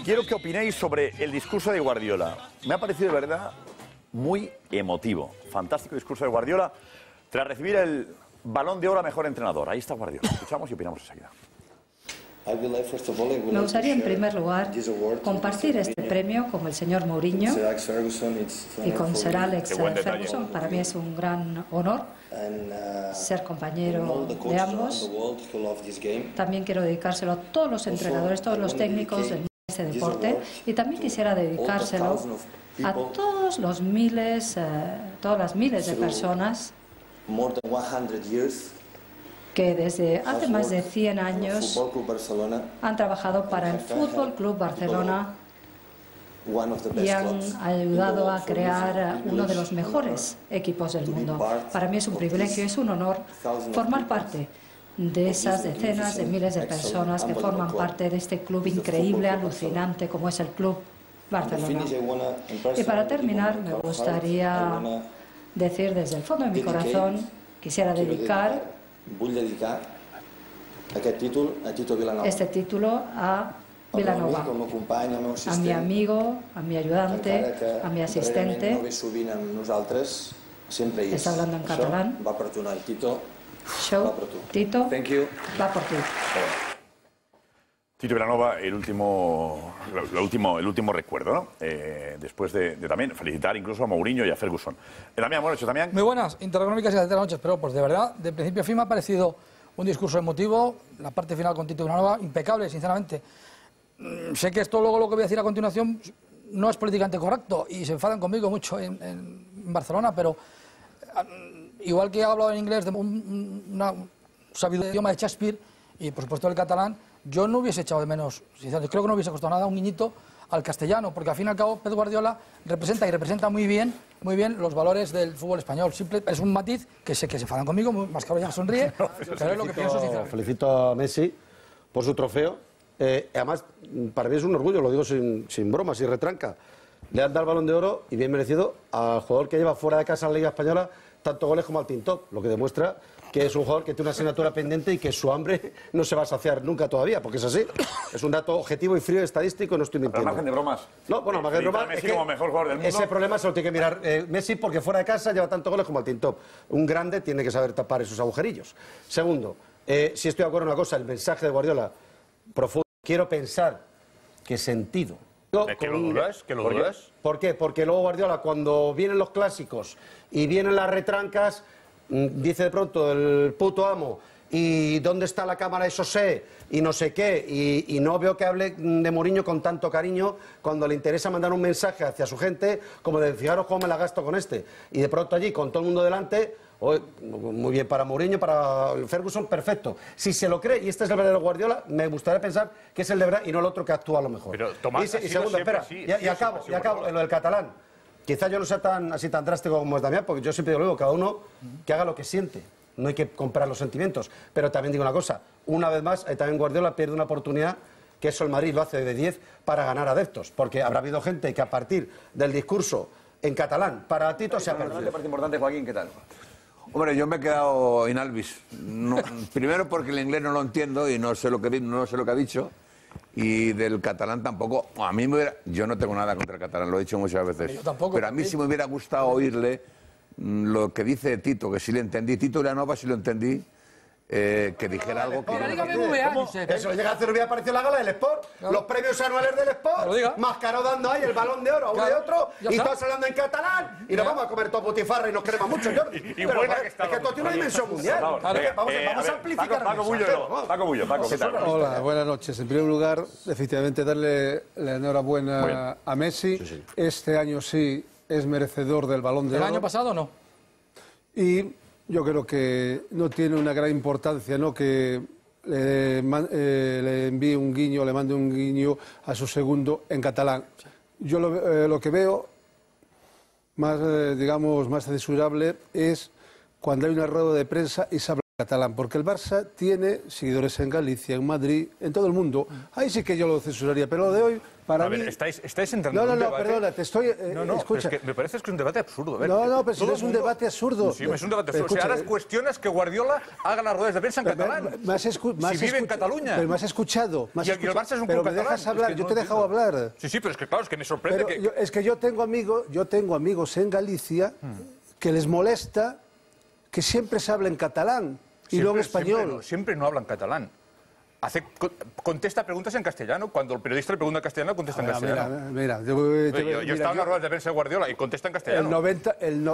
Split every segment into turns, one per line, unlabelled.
Quiero que opinéis sobre el discurso de Guardiola. Me ha parecido de verdad muy emotivo. Fantástico discurso de Guardiola tras recibir el Balón de Oro a Mejor Entrenador. Ahí está Guardiola. Escuchamos y opinamos enseguida.
Me gustaría en primer lugar compartir este premio con el señor Mourinho y con Sir Alex Ferguson. Para mí es un gran honor ser compañero de ambos. También quiero dedicárselo a todos los entrenadores, todos los técnicos de este deporte, y también quisiera dedicárselo a todos los miles, todas las miles de personas que desde hace más de 100 años han trabajado para el Fútbol Club Barcelona y han ayudado a crear uno de los mejores equipos del mundo. Para mí es un privilegio, es un honor formar parte de esas decenas de miles de personas que forman parte de este club increíble, alucinante como es el Club Barcelona. Y para terminar, me gustaría decir desde el fondo de mi corazón, quisiera dedicar este título a Vilanova, a mi amigo, a mi ayudante, a mi asistente. Está hablando en catalán. Show, Tito, va por ti.
Tito Vilanova, el último recuerdo, ¿no? Después de también felicitar incluso a Mourinho y a Ferguson. Damián, buenas noches, Damián.
Muy buenas, intereconómicas y de las noches, pero pues de verdad, de principio a fin me ha parecido un discurso emotivo, la parte final con Tito Vilanova, impecable, sinceramente. Sé que esto luego lo que voy a decir a continuación no es políticamente correcto y se enfadan conmigo mucho en Barcelona, pero igual que he hablado en inglés de una sabiduría idioma de Shakespeare y por supuesto el catalán, yo no hubiese echado de menos, sinceramente, creo que no hubiese costado nada un guiñito al castellano, porque al fin y al cabo Pep Guardiola representa muy bien los valores del fútbol español. Es un matiz que sé que se enfadan conmigo, más que ahora ya sonríe, pero es lo que pienso sinceramente.
Felicito a Messi por su trofeo. Además, para mí es un orgullo, lo digo sin broma, sin retranca. Le han dado el Balón de Oro y bien merecido al jugador que lleva fuera de casa en la Liga Española tanto goles como al Tintop, lo que demuestra que es un jugador que tiene una asignatura pendiente y que su hambre no se va a saciar nunca todavía, porque es así. Es un dato objetivo y frío estadístico, no estoy mintiendo.
Al margen de bromas.
No, bueno, al margen de bromas.
Messi como mejor jugador del mundo.
Ese problema se lo tiene que mirar Messi, porque fuera de casa lleva tantos goles como al Tintop. Un grande tiene que saber tapar esos agujerillos. Segundo, si estoy de acuerdo en una cosa, el mensaje de Guardiola profundo. Quiero pensar qué sentido.
¿Que lo dudas?
¿Por qué? Porque luego Guardiola, cuando vienen los clásicos y vienen las retrancas, dice de pronto el puto amo, y dónde está la cámara de Sosé, y no sé qué, y no veo que hable de Mourinho con tanto cariño cuando le interesa mandar un mensaje hacia su gente, como de fijaros cómo me la gasto con este. Y de pronto allí, con todo el mundo delante, muy bien para Mourinho, para Ferguson, perfecto. Si se lo cree, y este es el verdadero Guardiola, me gustaría pensar que es el de verdad y no el otro que actúa a lo mejor.
Pero, Tomás,
y segundo, espera, y acabo, en lo del catalán. Quizá yo no sea así tan drástico como es Damián, porque yo siempre digo, cada uno que haga lo que siente. No hay que comprar los sentimientos. Pero también digo una cosa, una vez más, también Guardiola pierde una oportunidad, que eso el Madrid lo hace de 10 para ganar adeptos. Porque habrá habido gente que a partir del discurso en catalán para Tito se ha perdido.
¿Te parece importante, Joaquín? ¿Qué tal?
Hombre, yo me he quedado in albis. No, primero porque el inglés no lo entiendo y no sé lo que ha dicho. Y del catalán tampoco. A mí yo no tengo nada contra el catalán, lo he dicho muchas veces.
Yo tampoco,
pero a mí sí me hubiera gustado oírle lo que dice Tito, que sí le entendí. Tito Vilanova sí lo entendí. Que dijera algo que...
Eso llega a hacer, hubiera aparecido la gala del Sport, los premios anuales del Sport, Mascaró dando ahí el Balón de Oro a uno y otro, y todos hablando en catalán, y nos vamos a comer todo putifarra y nos queremos mucho, Jordi. Pero es que esto tiene una dimensión mundial. Vamos a amplificar.
Paco Bullo, ¿qué tal?
Hola, buenas noches. En primer lugar, efectivamente, darle la enhorabuena a Messi. Este año sí es merecedor del Balón de Oro.
¿El año pasado no?
Y yo creo que no tiene una gran importancia, ¿no?, que le envíe un guiño, le mande un guiño a su segundo en catalán. Yo lo que veo más, digamos, más censurable es cuando hay una rueda de prensa y se habla catalán, porque el Barça tiene seguidores en Galicia, en Madrid, en todo el mundo. Ahí sí que yo lo censuraría, pero lo de hoy, para mí...
Estáis entrando en un debate...
perdona, te estoy... escucha.
Es que me parece que es un debate absurdo. A ver,
pero si no es un debate absurdo.
Sí, es un debate absurdo.
Escucha,
ahora cuestionas que Guardiola haga las ruedas de prensa en catalán. Si vive en Cataluña.
Pero me has escuchado.
Y el Barça es un
pero
club
me dejas
catalán.
hablar, yo te he dejado hablar.
Sí, pero es que claro, es que me sorprende que...
Es que yo tengo amigos en Galicia que les molesta que siempre se hable en catalán y no en español.
Siempre no hablan catalán. Contesta preguntas en castellano. Cuando el periodista le pregunta en castellano, contesta en castellano.
Mira,
yo estaba en las ruedas de prensa de Guardiola y contesta en castellano.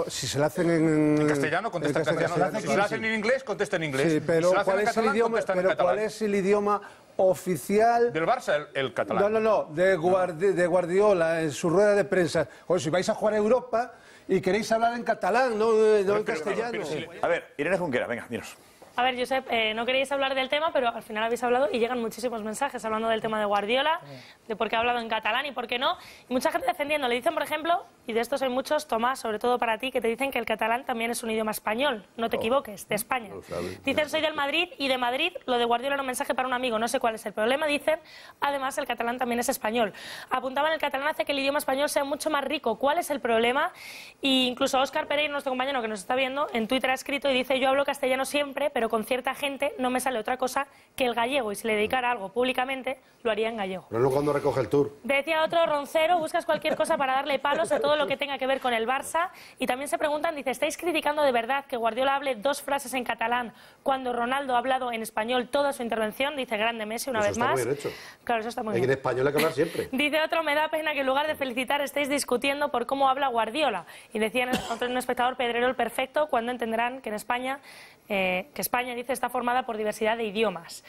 Si se la hacen en
castellano, contesta en castellano. Si se la hacen en inglés, contesta en inglés.
Sí, pero
si
¿cuál es el idioma oficial?
Del Barça, el catalán.
No, de Guardiola en su rueda de prensa. Oye, si vais a jugar a Europa y queréis hablar en catalán, no en castellano.
A ver, Irene Junquera, venga, dinos.
A ver, Josep, no queríais hablar del tema, pero al final habéis hablado y llegan muchísimos mensajes hablando del tema de Guardiola, de por qué ha hablado en catalán y por qué no. Y mucha gente defendiendo. Le dicen, por ejemplo, y de estos hay muchos, Tomás, sobre todo para ti, que te dicen que el catalán también es un idioma español. No te equivoques, de España. Dicen, soy del Madrid y de Madrid lo de Guardiola era un mensaje para un amigo. No sé cuál es el problema. Dicen, además, el catalán también es español. Apuntaban, el catalán hace que el idioma español sea mucho más rico. ¿Cuál es el problema? Y incluso Óscar Pereira, nuestro compañero que nos está viendo, en Twitter ha escrito y dice, yo hablo castellano siempre, pero con cierta gente no me sale otra cosa que el gallego, y si le dedicara algo públicamente, lo haría en gallego.
Pero no cuando recoge el tour.
Decía otro, Roncero, buscas cualquier cosa para darle palos a todo lo que tenga que ver con el Barça. Y también se preguntan, dice, ¿estáis criticando de verdad que Guardiola hable 2 frases en catalán cuando Ronaldo ha hablado en español toda su intervención? Dice, grande Messi, una vez más.
Eso está muy bien hecho.
Claro, eso está muy bien.
En español hay que hablar siempre.
Dice otro, me da pena que en lugar de felicitar estéis discutiendo por cómo habla Guardiola. Y decía un espectador, Pedrero el perfecto, cuando entenderán que en España, dice, está formada por diversidad de idiomas.